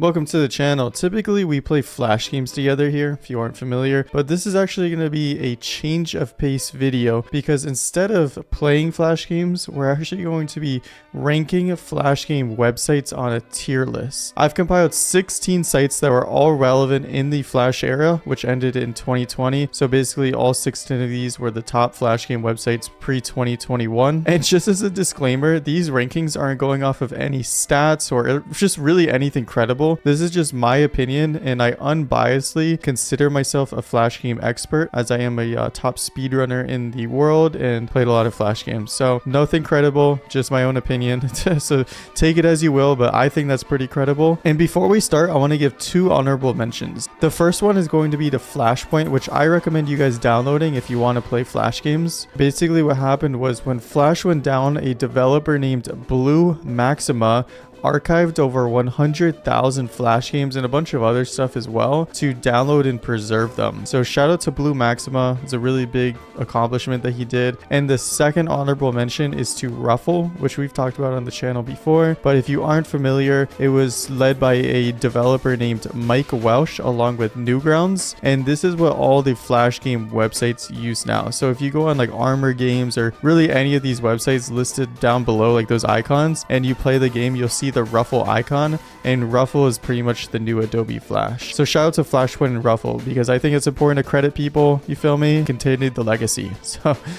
Welcome to the channel. Typically we play Flash games together here if you aren't familiar, but this is actually going to be a change of pace video because instead of playing Flash games, we're actually going to be ranking Flash game websites on a tier list. I've compiled 16 sites that were all relevant in the Flash era, which ended in 2020. So basically all 16 of these were the top Flash game websites pre-2021. And just as a disclaimer, these rankings aren't going off of any stats or just really anything credible. This is just my opinion, and I unbiasedly consider myself a Flash game expert, as I am a top speedrunner in the world and played a lot of Flash games. So nothing credible, just my own opinion. So take it as you will, but I think that's pretty credible. And before we start, I want to give two honorable mentions. The first one is going to be the Flashpoint, which I recommend you guys downloading if you want to play Flash games. Basically what happened was when Flash went down, a developer named Blue Maxima archived over 100,000 Flash games and a bunch of other stuff as well to download and preserve them. So shout out to Blue Maxima. It's a really big accomplishment that he did. And the second honorable mention is to Ruffle, which we've talked about on the channel before. But if you aren't familiar, it was led by a developer named Mike Welsh along with Newgrounds. And this is what all the Flash game websites use now. So if you go on like Armor Games or really any of these websites listed down below, like those icons, and you play the game, you'll see the Ruffle icon, and Ruffle is pretty much the new Adobe Flash. So shout out to Flashpoint and Ruffle because I think it's important to credit people, you feel me? Continue the legacy.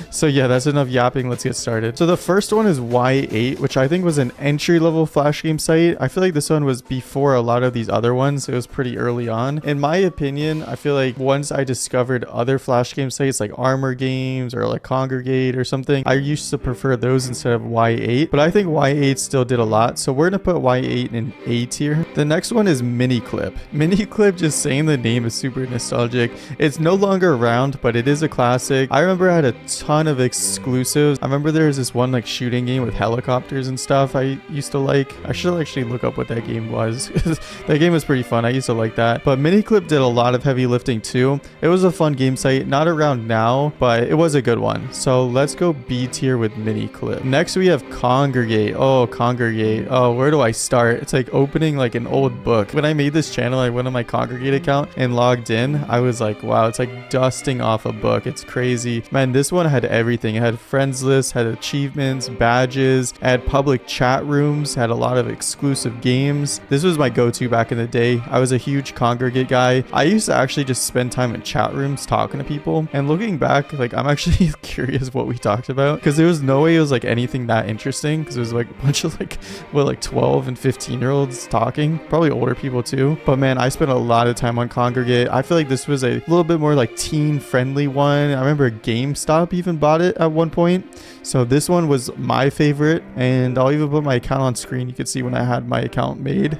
So yeah, that's enough yapping. Let's get started. So the first one is Y8, which I think was an entry-level Flash game site. I feel like this one was before a lot of these other ones. It was pretty early on. In my opinion, I feel like once I discovered other Flash game sites like Armor Games or like Congregate or something, I used to prefer those instead of Y8. But I think Y8 still did a lot. So we're gonna put Y8 in A tier. The next one is Miniclip. Miniclip, just saying the name is super nostalgic. It's no longer around, but it is a classic. I remember I had a ton of exclusives. I remember there was this one like shooting game with helicopters and stuff I used to like. I should actually look up what that game was. That game was pretty fun. I used to like that. But Miniclip did a lot of heavy lifting too. It was a fun game site. Not around now, but it was a good one. So let's go B tier with Miniclip. Next we have Congregate. Oh, Congregate. Oh, where do I start? It's like opening like an old book. When I made this channel, I went on my Congregate account and logged in. I was like, wow, it's like dusting off a book. It's crazy. Man, this one had everything. It had friends lists, had achievements, badges, had public chat rooms, had a lot of exclusive games. This was my go-to back in the day. I was a huge Congregate guy. I used to actually just spend time in chat rooms talking to people. And looking back, like I'm actually curious what we talked about because there was no way it was like anything that interesting because it was like a bunch of like, what, like 12 and 15-year-olds talking, probably older people too. But man, I spent a lot of time on Congregate. I feel like this was a little bit more like teen friendly one. I remember GameStop even bought it at one point. So this one was my favorite, and I'll even put my account on screen. You can see when I had my account made.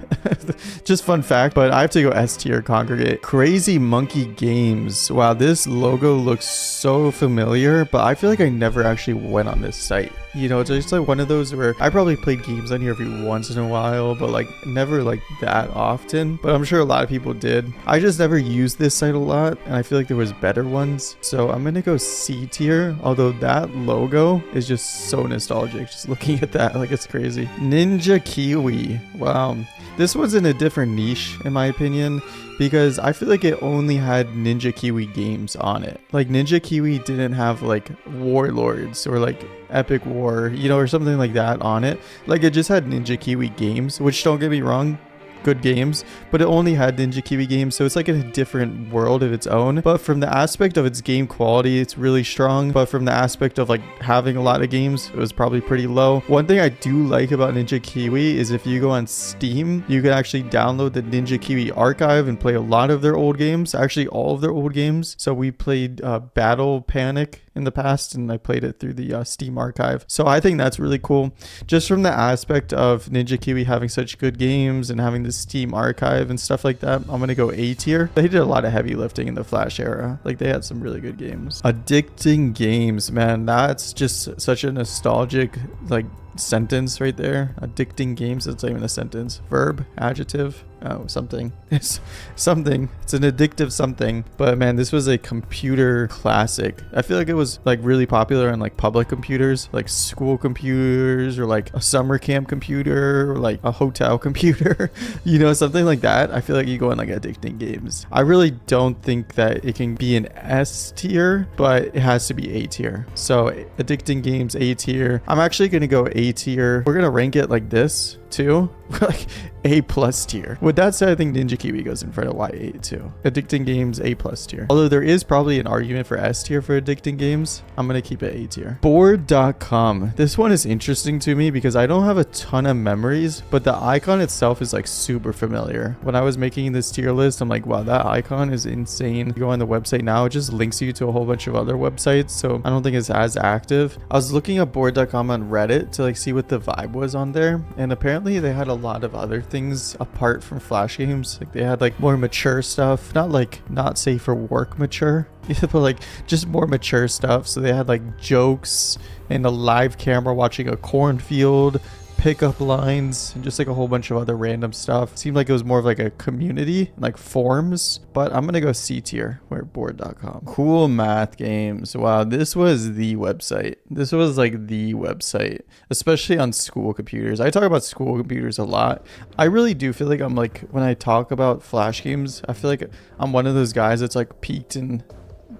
Just fun fact, but I have to go S tier Congregate. Crazy Monkey Games. Wow, this logo looks so familiar, but I feel like I never actually went on this site. You know, it's just like one of those where I probably played games on here every once in a while, but like never like that often. But I'm sure a lot of people did. I just never used this site a lot, and I feel like there was better ones. So I'm gonna go C tier, although that logo is just so nostalgic. Just looking at that, like it's crazy. Ninja Kiwi. Wow. This was in a different niche, in my opinion, because I feel like it only had Ninja Kiwi games on it. Like Ninja Kiwi didn't have like Warlords or like Epic War, you know, or something like that on it. Like it just had Ninja Kiwi games, which, don't get me wrong, good games, but it only had Ninja Kiwi games, so it's like in a different world of its own. But from the aspect of its game quality, it's really strong. But from the aspect of like having a lot of games, it was probably pretty low. One thing I do like about Ninja Kiwi is if you go on Steam, you can actually download the Ninja Kiwi archive and play a lot of their old games, actually all of their old games. So we played Battle Panic in the past, and I played it through the Steam archive. So I think that's really cool. Just from the aspect of Ninja Kiwi having such good games and having the Steam archive and stuff like that, I'm gonna go A tier. They did a lot of heavy lifting in the Flash era. Like they had some really good games. Addicting Games, man, that's just such a nostalgic like sentence right there. Addicting Games, that's not even a sentence. Verb, adjective. something. It's something. It's an addictive something. But man, this was a computer classic. I feel like it was like really popular on like public computers, like school computers, or like a summer camp computer, or like a hotel computer, you know, something like that. I feel like you go in like addicting games. I really don't think that it can be an S tier, but it has to be A tier. So addicting games, A tier. I'm actually going to go A tier. We're going to rank it like this too. Like A+ tier. With that said, I think Ninja Kiwi goes in front of Y8 too. Addicting games, A+ tier. Although there is probably an argument for S tier for addicting games, I'm gonna keep it A tier. Board.com. This one is interesting to me because I don't have a ton of memories, but the icon itself is like super familiar. When I was making this tier list, I'm like, wow, that icon is insane. You go on the website now, it just links you to a whole bunch of other websites, so I don't think it's as active. I was looking up Board.com on Reddit to like see what the vibe was on there, and apparently they had a lot of other things apart from Flash games. Like they had like more mature stuff, not safe for work mature, but like just more mature stuff. So they had like jokes and a live camera watching a cornfield, pickup lines, and just like a whole bunch of other random stuff. It seemed like it was more of like a community, like forums, but I'm gonna go C tier, where Board.com. Cool Math Games. Wow, this was the website. This was like the website, especially on school computers. I talk about school computers a lot. I really do feel like I'm like, when I talk about Flash games, I feel like I'm one of those guys that's like peaked in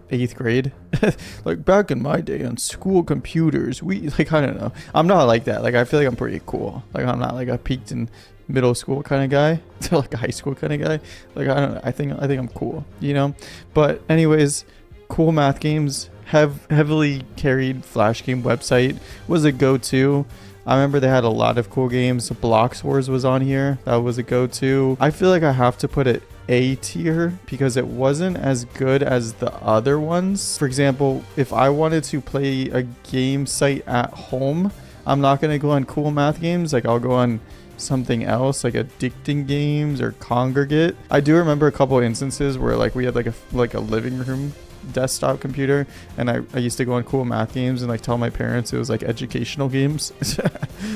8th grade. Like back in my day on school computers, we like, I don't know, I'm not like that. Like I feel like I'm pretty cool. Like I'm not like a peaked in middle school kind of guy to like a high school kind of guy. Like I don't know, I think I'm cool, you know. But anyways, Cool Math Games have heavily carried Flash game website, was a go-to. I remember they had a lot of cool games. Blocks Wars was on here. That was a go-to. I feel like I have to put it A tier because it wasn't as good as the other ones. For example, if I wanted to play a game site at home, I'm not going to go on Cool Math Games. Like I'll go on something else, like Addicting Games or Kongregate. I do remember a couple instances where like we had like a living room desktop computer, and I used to go on Cool Math Games and like tell my parents it was like educational games.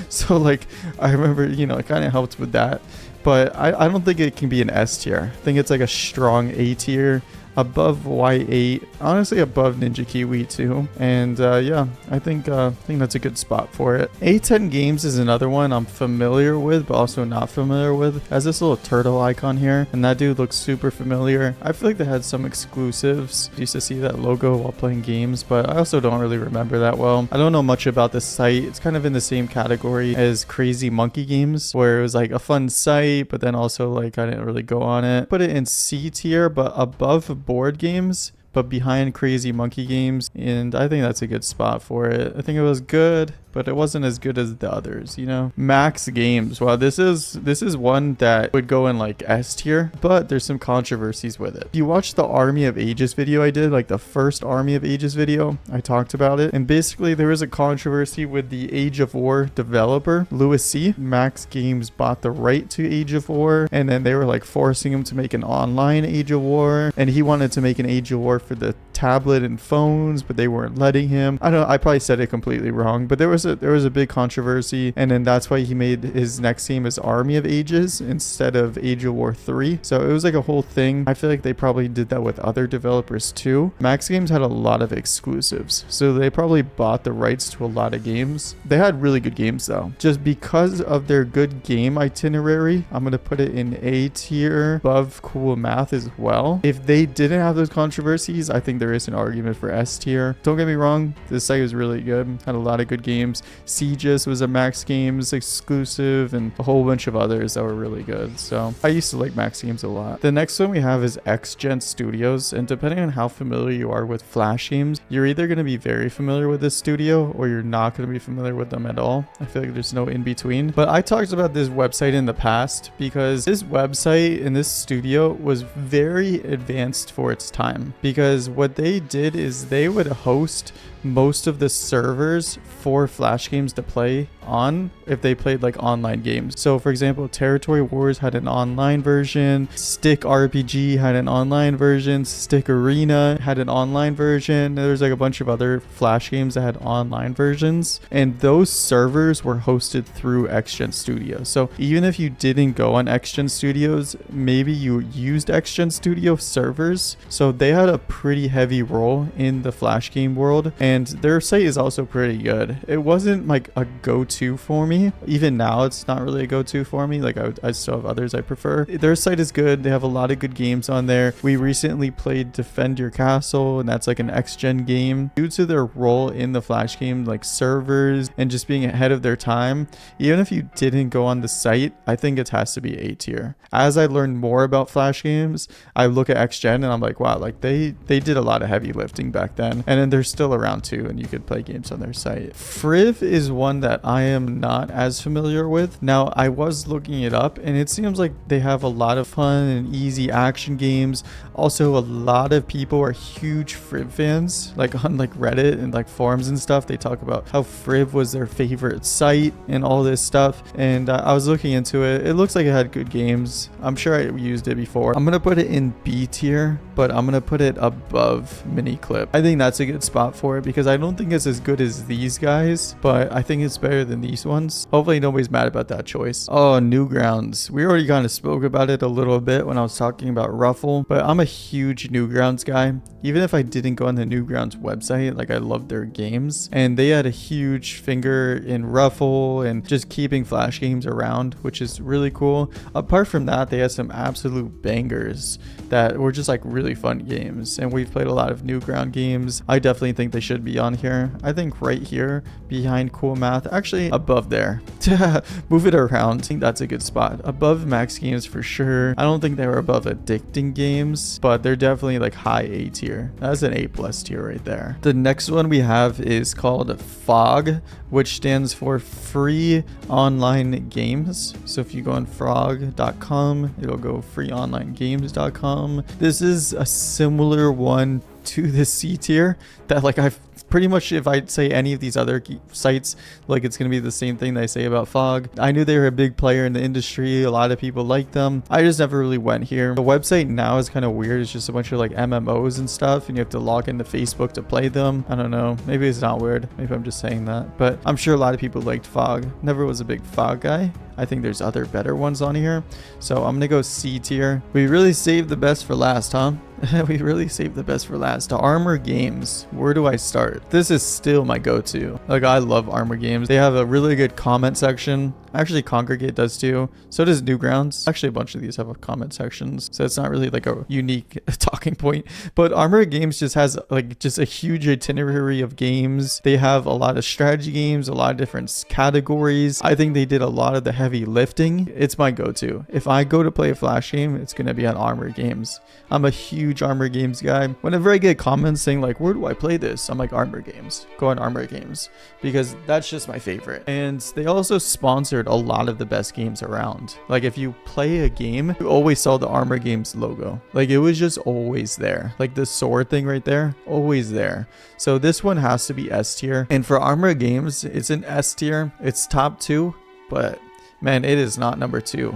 So like I remember, you know, it kind of helped with that, but I don't think it can be an S tier. I think it's like a strong A tier, above Y8, honestly above Ninja Kiwi too. And yeah, I think that's a good spot for it. A10 Games is another one I'm familiar with, but also not familiar with. It has this little turtle icon here, and that dude looks super familiar. I feel like they had some exclusives. I used to see that logo while playing games, but I also don't really remember that well. I don't know much about this site. It's kind of in the same category as Crazy Monkey Games, where it was like a fun site, but then also like I didn't really go on it. Put it in C tier, but above Board Games, but behind Crazy Monkey Games, and I think that's a good spot for it. I think it was good, but it wasn't as good as the others, you know. Max Games. Well, this is one that would go in like S tier, but there's some controversies with it. If you watch the Army of Ages video I did, like the first Army of Ages video, I talked about it, and basically there was a controversy with the Age of War developer, Louis C. Max Games bought the right to Age of War, and then they were like forcing him to make an online Age of War, and he wanted to make an Age of War for the tablet and phones, but they weren't letting him. I don't know, I probably said it completely wrong, but there was a big controversy, and then that's why he made his next game as Army of Ages instead of Age of War 3. So it was like a whole thing. I feel like they probably did that with other developers too. Max Games had a lot of exclusives, so they probably bought the rights to a lot of games. They had really good games though. Just because of their good game itinerary, I'm gonna put it in A tier, above Cool Math as well. If they didn't have those controversies, I think there is an argument for S tier. Don't get me wrong, this site was really good, had a lot of good games. Sieges was a Max Games exclusive, and a whole bunch of others that were really good. So I used to like Max Games a lot. The next one we have is XGen Studios, and depending on how familiar you are with Flash games, you're either going to be very familiar with this studio or you're not going to be familiar with them at all. I feel like there's no in between. But I talked about this website in the past because this website and this studio was very advanced for its time, because what they did is they would host most of the servers for Flash games to play on if they played like online games. So for example, Territory Wars had an online version, Stick RPG had an online version, Stick Arena had an online version. There's like a bunch of other Flash games that had online versions, and those servers were hosted through XGen Studio. So even if you didn't go on XGen Studios, maybe you used XGen Studio servers. So they had a pretty heavy role in the Flash game world, and their site is also pretty good. It wasn't like a go-to for me. Even now, it's not really a go-to for me. Like I still have others I prefer. Their site is good. They have a lot of good games on there. We recently played Defend Your Castle, and that's like an X-Gen game. Due to their role in the Flash game, like servers and just being ahead of their time, even if you didn't go on the site, I think it has to be A tier. As I learned more about Flash games, I look at X-Gen and I'm like, wow, like they did a lot of heavy lifting back then. And then they're still around too, and you could play games on their site. Friv is one that I am not as familiar with. Now, I was looking it up, and it seems like they have a lot of fun and easy action games. Also, a lot of people are huge Friv fans, like on like Reddit and like forums and stuff. They talk about how Friv was their favorite site and all this stuff. And I was looking into it. It looks like it had good games. I'm sure I used it before. I'm gonna put it in B tier, but I'm gonna put it above Miniclip. I think that's a good spot for it because I don't think it's as good as these guys, but I think it's better than these ones. Hopefully nobody's mad about that choice. Oh, Newgrounds. We already kind of spoke about it a little bit when I was talking about Ruffle, but I'm a huge Newgrounds guy. Even if I didn't go on the Newgrounds website, like I love their games, and they had a huge finger in Ruffle and just keeping Flash games around, which is really cool. Apart from that, they had some absolute bangers that were just like really fun games, and we've played a lot of Newground games. I definitely think they should be on here. I think right here behind Cool Math, actually above there. Move it around. I think that's a good spot. Above Max Games for sure. I don't think they were above Addicting Games, but they're definitely like high A tier. That's an A+ tier right there. The next one we have is called FOG, which stands for Free Online Games. So if you go on frog.com, it'll go freeonlinegames.com. This is a similar one to the C tier that like I've pretty much, if I say any of these other sites, like it's going to be the same thing that I say about FOG. I knew they were a big player in the industry. A lot of people like them. I just never really went here. The website now is kind of weird. It's just a bunch of like MMOs and stuff, and you have to log into Facebook to play them. I don't know. Maybe it's not weird. Maybe I'm just saying that. But I'm sure a lot of people liked FOG. Never was a big FOG guy. I think there's other better ones on here. So I'm going to go C tier. We really saved the best for last, huh? We really saved the best for last. Armor Games. Where do I start? This is still my go-to. Like, I love Armor Games. They have a really good comment section. Actually, Congregate does too. So does Newgrounds. Actually, a bunch of these have comment sections, so it's not really like a unique talking point. But Armor Games just has like just a huge itinerary of games. They have a lot of strategy games, a lot of different categories. I think they did a lot of the heavy lifting. It's my go-to. If I go to play a Flash game, it's gonna be on Armor Games. I'm a huge Armor Games guy. Whenever I get comments saying like, where do I play this? I'm like, Armor Games. Go on Armor Games, because that's just my favorite. And they also sponsored a lot of the best games around. Like if you play a game, you always saw the Armor Games logo. Like it was just always there. Like the sword thing right there, always there. So this one has to be S tier. And for Armor Games, it's an S tier. It's top 2, but man, it is not number 2.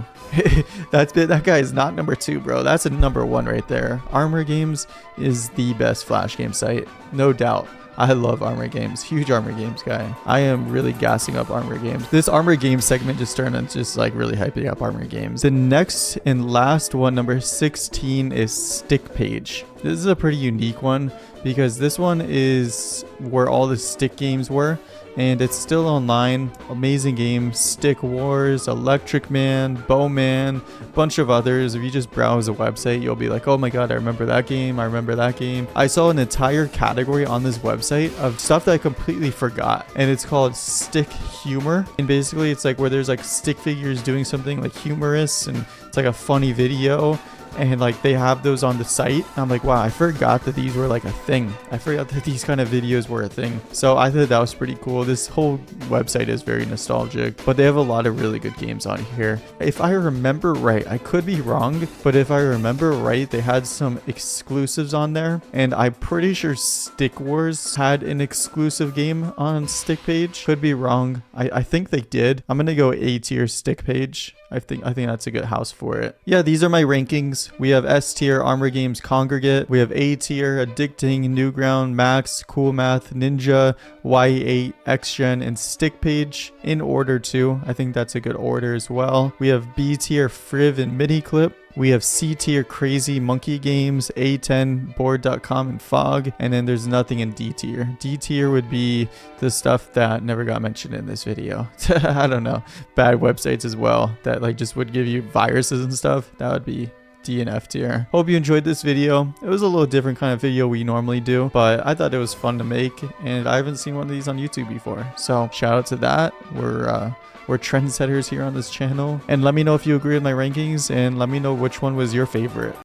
That guy is not number 2, bro. That's a number 1 right there. Armor Games is the best Flash game site, no doubt. I love Armor Games. Huge Armor Games guy. I am really gassing up Armor Games. This Armor Games segment just turned into just like really hyping up Armor Games. The next and last one, number 16, is Stick Page. This is a pretty unique one because this one is where all the stick games were. And it's still online. Amazing game. Stick Wars, Electric Man, Bowman, a bunch of others. If you just browse the website, you'll be like, oh my god, I remember that game. I remember that game. I saw an entire category on this website of stuff that I completely forgot. And it's called Stick Humor. And basically it's like where there's like stick figures doing something like humorous, and it's like a funny video. and like they have those on the site. I'm like, wow, I forgot that these were like a thing. I forgot that these kind of videos were a thing. So I thought that was pretty cool. This whole website is very nostalgic, but they have a lot of really good games on here. If I remember right, I could be wrong, but if I remember right, they had some exclusives on there, and I'm pretty sure Stick Wars had an exclusive game on Stick Page. Could be wrong. I think they did. I'm gonna go A tier Stick Page. I think that's a good house for it. Yeah, these are my rankings. We have S tier, Armor Games, Congregate. We have A tier, Addicting, Newground, Max, Cool Math, Ninja, Y8, XGen, and Stick Page in order too. I think that's a good order as well. We have B tier, Friv and Miniclip. We have C tier, Crazy Monkey Games, A10, Board.com, and Fog. And then there's nothing in D tier. D tier would be the stuff that never got mentioned in this video. I don't know. Bad websites as well that like just would give you viruses and stuff. That would be D and F tier. Hope you enjoyed this video. It was a little different kind of video we normally do, but I thought it was fun to make, and I haven't seen one of these on YouTube before. So shout out to that. We're trendsetters here on this channel, and let me know if you agree with my rankings, and let me know which one was your favorite.